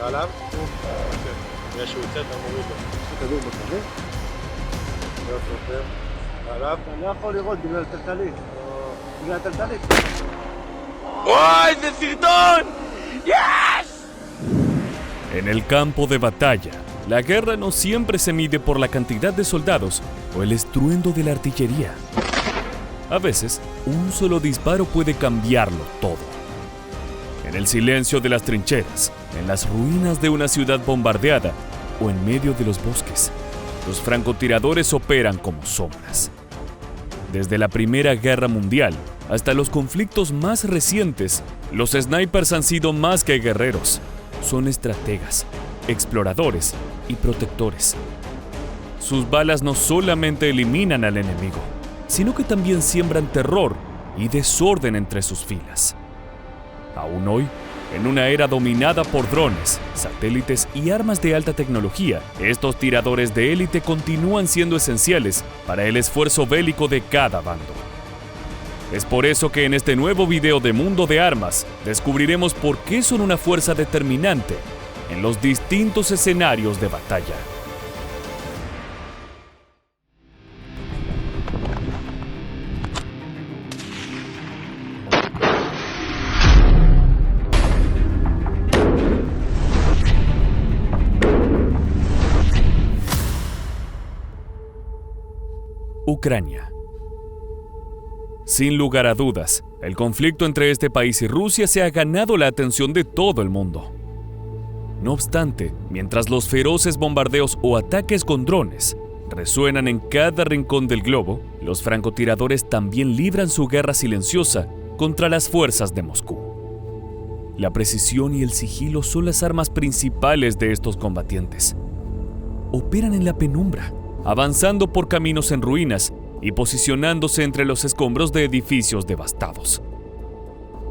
سلام يا شو تسلم موجودة تدوم بالطريق يا صوتين سلام لا أقول يقول بقى تلتاليك بقى تلتاليك ¡Ay, necesitón! En el campo de batalla, la guerra no siempre se mide por la cantidad de soldados o el estruendo de la artillería. A veces, un solo disparo puede cambiarlo todo. En el silencio de las trincheras, en las ruinas de una ciudad bombardeada o en medio de los bosques, los francotiradores operan como sombras. Desde la Primera Guerra Mundial hasta los conflictos más recientes, los snipers han sido más que guerreros. Son estrategas, exploradores y protectores. Sus balas no solamente eliminan al enemigo, sino que también siembran terror y desorden entre sus filas. Aún hoy, en una era dominada por drones, satélites y armas de alta tecnología, estos tiradores de élite continúan siendo esenciales para el esfuerzo bélico de cada bando. Es por eso que en este nuevo video de Mundo de Armas descubriremos por qué son una fuerza determinante en los distintos escenarios de batalla. Ucrania. Sin lugar a dudas, el conflicto entre este país y Rusia se ha ganado la atención de todo el mundo. No obstante, mientras los feroces bombardeos o ataques con drones resuenan en cada rincón del globo, los francotiradores también libran su guerra silenciosa contra las fuerzas de Moscú. La precisión y el sigilo son las armas principales de estos combatientes. Operan en la penumbra, avanzando por caminos en ruinas y posicionándose entre los escombros de edificios devastados.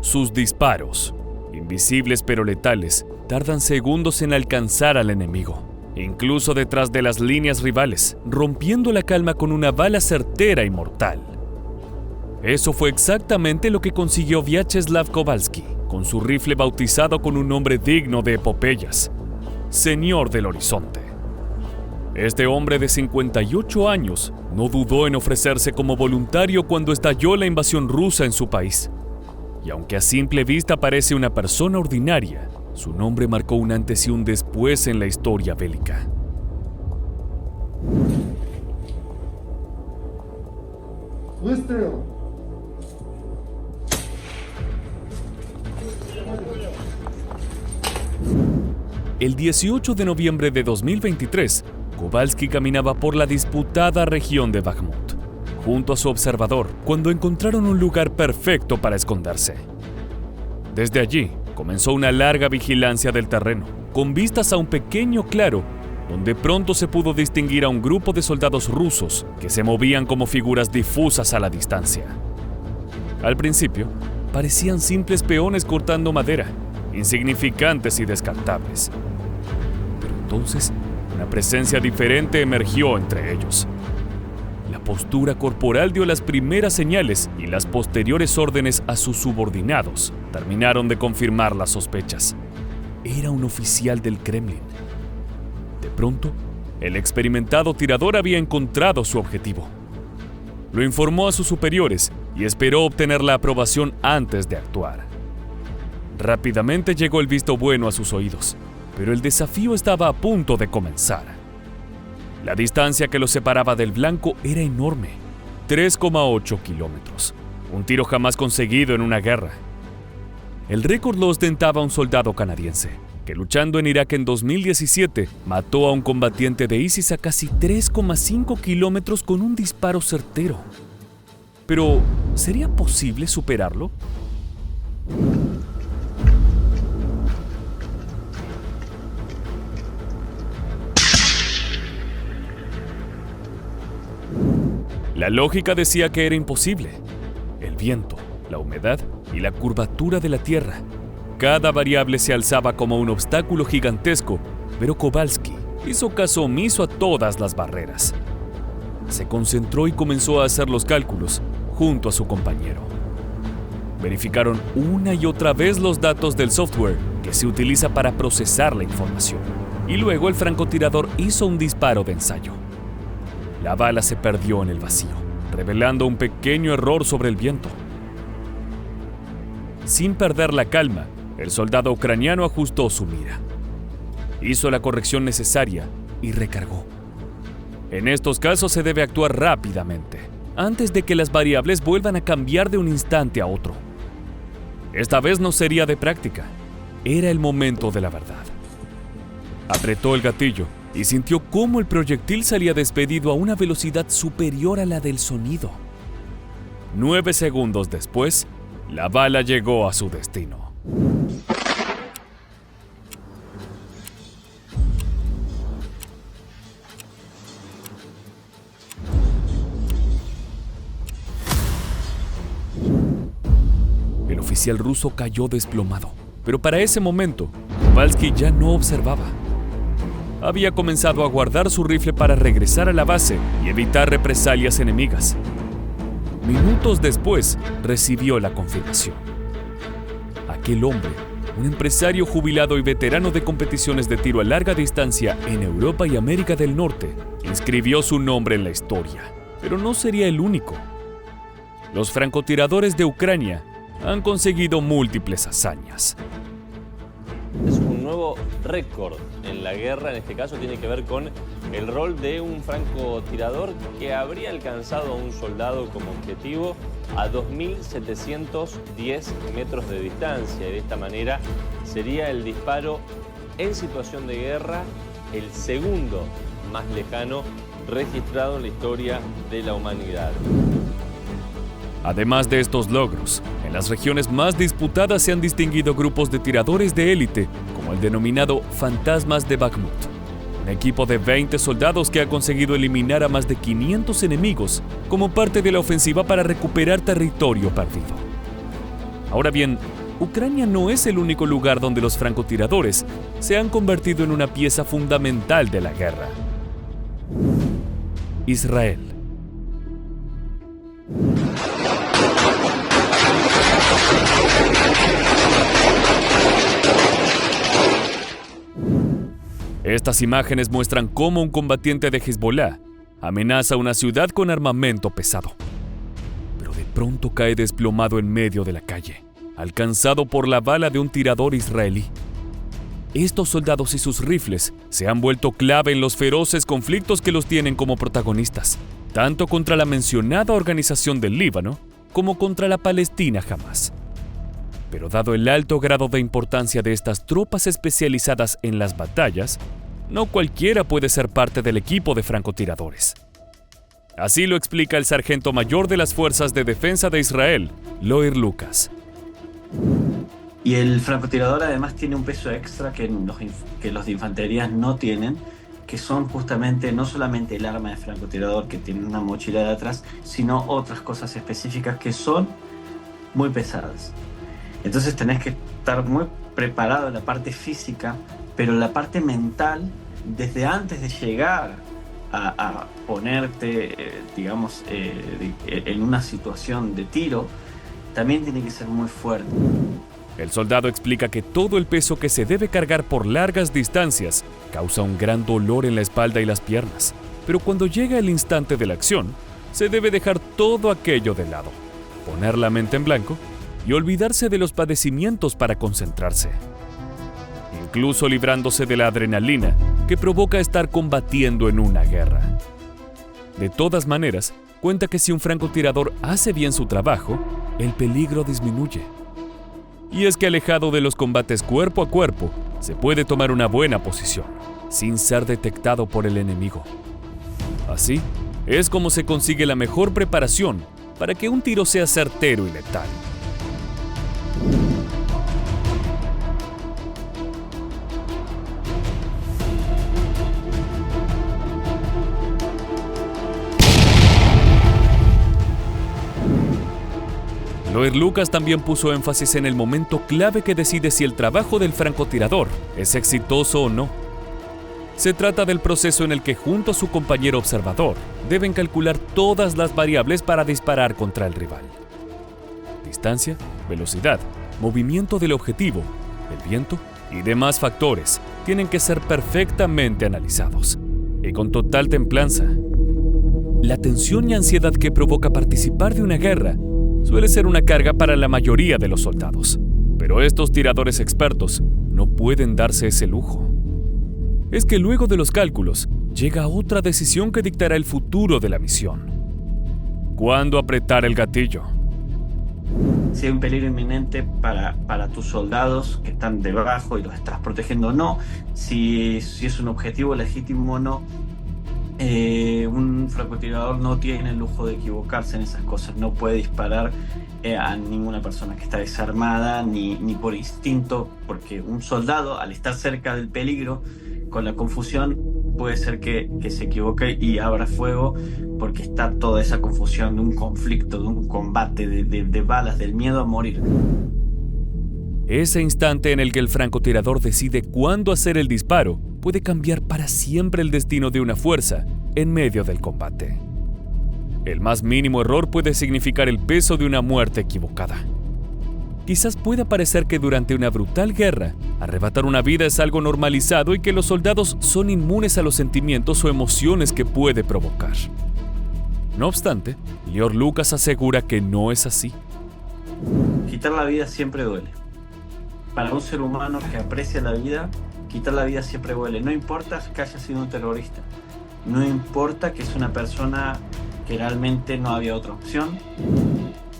Sus disparos, invisibles pero letales, tardan segundos en alcanzar al enemigo, incluso detrás de las líneas rivales, rompiendo la calma con una bala certera y mortal. Eso fue exactamente lo que consiguió Vyacheslav Kowalski, con su rifle bautizado con un nombre digno de epopeyas: Señor del Horizonte. Este hombre de 58 años no dudó en ofrecerse como voluntario cuando estalló la invasión rusa en su país. Y aunque a simple vista parece una persona ordinaria, su nombre marcó un antes y un después en la historia bélica. El 18 de noviembre de 2023, Kowalski caminaba por la disputada región de Bakhmut, junto a su observador, cuando encontraron un lugar perfecto para esconderse. Desde allí, comenzó una larga vigilancia del terreno, con vistas a un pequeño claro, donde pronto se pudo distinguir a un grupo de soldados rusos que se movían como figuras difusas a la distancia. Al principio, parecían simples peones cortando madera, insignificantes y descartables. Pero entonces, una presencia diferente emergió entre ellos. La postura corporal dio las primeras señales y las posteriores órdenes a sus subordinados terminaron de confirmar las sospechas. Era un oficial del Kremlin. De pronto, el experimentado tirador había encontrado su objetivo. Lo informó a sus superiores y esperó obtener la aprobación antes de actuar. Rápidamente llegó el visto bueno a sus oídos, pero el desafío estaba a punto de comenzar. La distancia que los separaba del blanco era enorme, 3,8 kilómetros, un tiro jamás conseguido en una guerra. El récord lo ostentaba un soldado canadiense, que luchando en Irak en 2017, mató a un combatiente de ISIS a casi 3,5 kilómetros con un disparo certero. Pero, ¿sería posible superarlo? La lógica decía que era imposible. El viento, la humedad y la curvatura de la tierra. Cada variable se alzaba como un obstáculo gigantesco, pero Kowalski hizo caso omiso a todas las barreras. Se concentró y comenzó a hacer los cálculos junto a su compañero. Verificaron una y otra vez los datos del software que se utiliza para procesar la información. Y luego el francotirador hizo un disparo de ensayo. La bala se perdió en el vacío, revelando un pequeño error sobre el viento. Sin perder la calma, el soldado ucraniano ajustó su mira. Hizo la corrección necesaria y recargó. En estos casos se debe actuar rápidamente, antes de que las variables vuelvan a cambiar de un instante a otro. Esta vez no sería de práctica, era el momento de la verdad. Apretó el gatillo y sintió cómo el proyectil salía despedido a una velocidad superior a la del sonido. 9 segundos después, la bala llegó a su destino. El oficial ruso cayó desplomado, pero para ese momento, Kowalski ya no observaba. Había comenzado a guardar su rifle para regresar a la base y evitar represalias enemigas. Minutos después, recibió la confirmación. Aquel hombre, un empresario jubilado y veterano de competiciones de tiro a larga distancia en Europa y América del Norte, inscribió su nombre en la historia, pero no sería el único. Los francotiradores de Ucrania han conseguido múltiples hazañas. Es un nuevo récord en la guerra, en este caso tiene que ver con el rol de un francotirador que habría alcanzado a un soldado como objetivo a 2.710 metros de distancia, y de esta manera sería el disparo en situación de guerra el segundo más lejano registrado en la historia de la humanidad. Además de estos logros, en las regiones más disputadas se han distinguido grupos de tiradores de élite, como el denominado Fantasmas de Bakhmut, un equipo de 20 soldados que ha conseguido eliminar a más de 500 enemigos como parte de la ofensiva para recuperar territorio perdido. Ahora bien, Ucrania no es el único lugar donde los francotiradores se han convertido en una pieza fundamental de la guerra. Israel. Estas imágenes muestran cómo un combatiente de Hezbollah amenaza una ciudad con armamento pesado. Pero de pronto cae desplomado en medio de la calle, alcanzado por la bala de un tirador israelí. Estos soldados y sus rifles se han vuelto clave en los feroces conflictos que los tienen como protagonistas, tanto contra la mencionada organización del Líbano como contra la Palestina Hamas. Pero dado el alto grado de importancia de estas tropas especializadas en las batallas, no cualquiera puede ser parte del equipo de francotiradores. Así lo explica el sargento mayor de las Fuerzas de Defensa de Israel, Yair Lucas. Y el francotirador además tiene un peso extra que los de infantería no tienen, que son justamente no solamente el arma de francotirador que tiene una mochila de atrás, sino otras cosas específicas que son muy pesadas. Entonces tenés que estar muy preparado en la parte física, pero en la parte mental, desde antes de llegar a ponerte, en una situación de tiro, también tiene que ser muy fuerte. El soldado explica que todo el peso que se debe cargar por largas distancias causa un gran dolor en la espalda y las piernas, pero cuando llega el instante de la acción, se debe dejar todo aquello de lado, poner la mente en blanco y olvidarse de los padecimientos para concentrarse, incluso librándose de la adrenalina que provoca estar combatiendo en una guerra. De todas maneras, cuenta que si un francotirador hace bien su trabajo, el peligro disminuye. Y es que alejado de los combates cuerpo a cuerpo, se puede tomar una buena posición, sin ser detectado por el enemigo. Así, es como se consigue la mejor preparación para que un tiro sea certero y letal. Yair Lucas también puso énfasis en el momento clave que decide si el trabajo del francotirador es exitoso o no. Se trata del proceso en el que junto a su compañero observador deben calcular todas las variables para disparar contra el rival. Distancia, velocidad, movimiento del objetivo, el viento y demás factores tienen que ser perfectamente analizados y con total templanza. La tensión y ansiedad que provoca participar de una guerra suele ser una carga para la mayoría de los soldados, pero estos tiradores expertos no pueden darse ese lujo. Es que luego de los cálculos llega otra decisión que dictará el futuro de la misión. ¿Cuándo apretar el gatillo? Si hay un peligro inminente para tus soldados que están debajo y los estás protegiendo o no, si es un objetivo legítimo o no. Un francotirador no tiene el lujo de equivocarse en esas cosas, no puede disparar a ninguna persona que está desarmada ni por instinto, porque un soldado al estar cerca del peligro, con la confusión, puede ser que se equivoque y abra fuego, porque está toda esa confusión de un conflicto, de un combate, de balas, del miedo a morir. Ese instante en el que el francotirador decide cuándo hacer el disparo puede cambiar para siempre el destino de una fuerza en medio del combate. El más mínimo error puede significar el peso de una muerte equivocada. Quizás pueda parecer que durante una brutal guerra, arrebatar una vida es algo normalizado y que los soldados son inmunes a los sentimientos o emociones que puede provocar. No obstante, George Lucas asegura que no es así. Quitar la vida siempre duele. Para un ser humano que aprecia la vida, quitar la vida siempre duele. No importa que haya sido un terrorista. No importa que es una persona que realmente no había otra opción.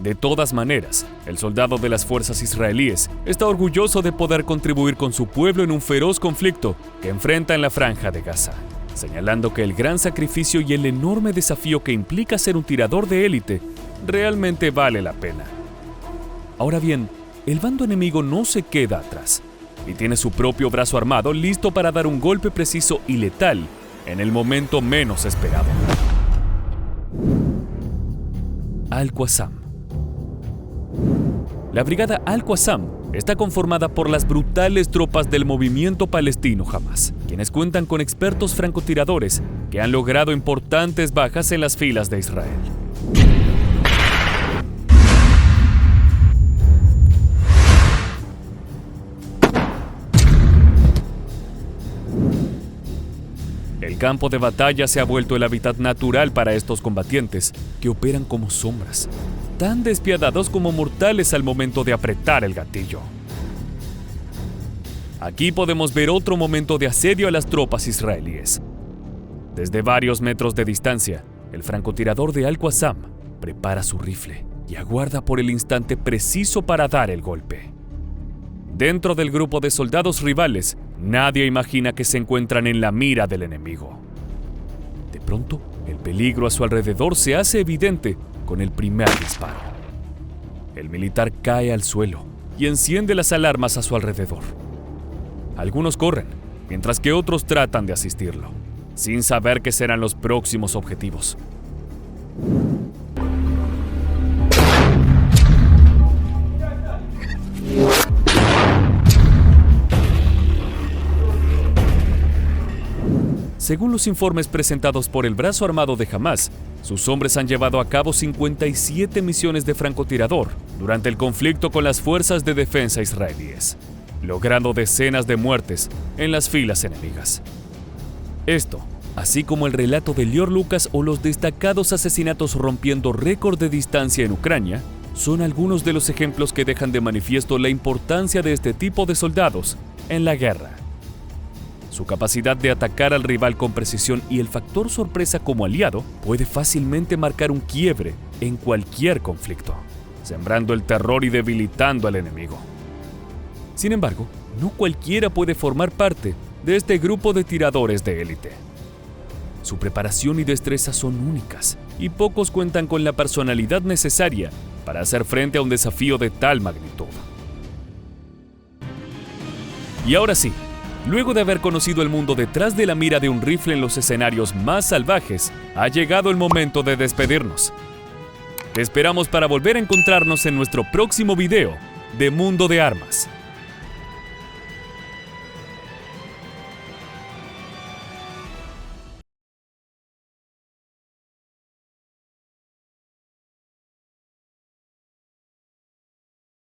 De todas maneras, el soldado de las fuerzas israelíes está orgulloso de poder contribuir con su pueblo en un feroz conflicto que enfrenta en la Franja de Gaza, señalando que el gran sacrificio y el enorme desafío que implica ser un tirador de élite realmente vale la pena. Ahora bien, el bando enemigo no se queda atrás y tiene su propio brazo armado listo para dar un golpe preciso y letal en el momento menos esperado. Al-Qassam. La brigada Al-Qassam está conformada por las brutales tropas del movimiento palestino Hamas, quienes cuentan con expertos francotiradores que han logrado importantes bajas en las filas de Israel. El campo de batalla se ha vuelto el hábitat natural para estos combatientes, que operan como sombras, tan despiadados como mortales al momento de apretar el gatillo. Aquí podemos ver otro momento de asedio a las tropas israelíes. Desde varios metros de distancia, el francotirador de Al-Qassam prepara su rifle y aguarda por el instante preciso para dar el golpe. Dentro del grupo de soldados rivales, nadie imagina que se encuentran en la mira del enemigo. De pronto, el peligro a su alrededor se hace evidente con el primer disparo. El militar cae al suelo y enciende las alarmas a su alrededor. Algunos corren, mientras que otros tratan de asistirlo, sin saber que serán los próximos objetivos. Según los informes presentados por el brazo armado de Hamas, sus hombres han llevado a cabo 57 misiones de francotirador durante el conflicto con las fuerzas de defensa israelíes, logrando decenas de muertes en las filas enemigas. Esto, así como el relato de George Lucas o los destacados asesinatos rompiendo récord de distancia en Ucrania, son algunos de los ejemplos que dejan de manifiesto la importancia de este tipo de soldados en la guerra. Su capacidad de atacar al rival con precisión y el factor sorpresa como aliado puede fácilmente marcar un quiebre en cualquier conflicto, sembrando el terror y debilitando al enemigo. Sin embargo, no cualquiera puede formar parte de este grupo de tiradores de élite. Su preparación y destreza son únicas, y pocos cuentan con la personalidad necesaria para hacer frente a un desafío de tal magnitud. Y ahora sí, luego de haber conocido el mundo detrás de la mira de un rifle en los escenarios más salvajes, ha llegado el momento de despedirnos. Te esperamos para volver a encontrarnos en nuestro próximo video de Mundo de Armas.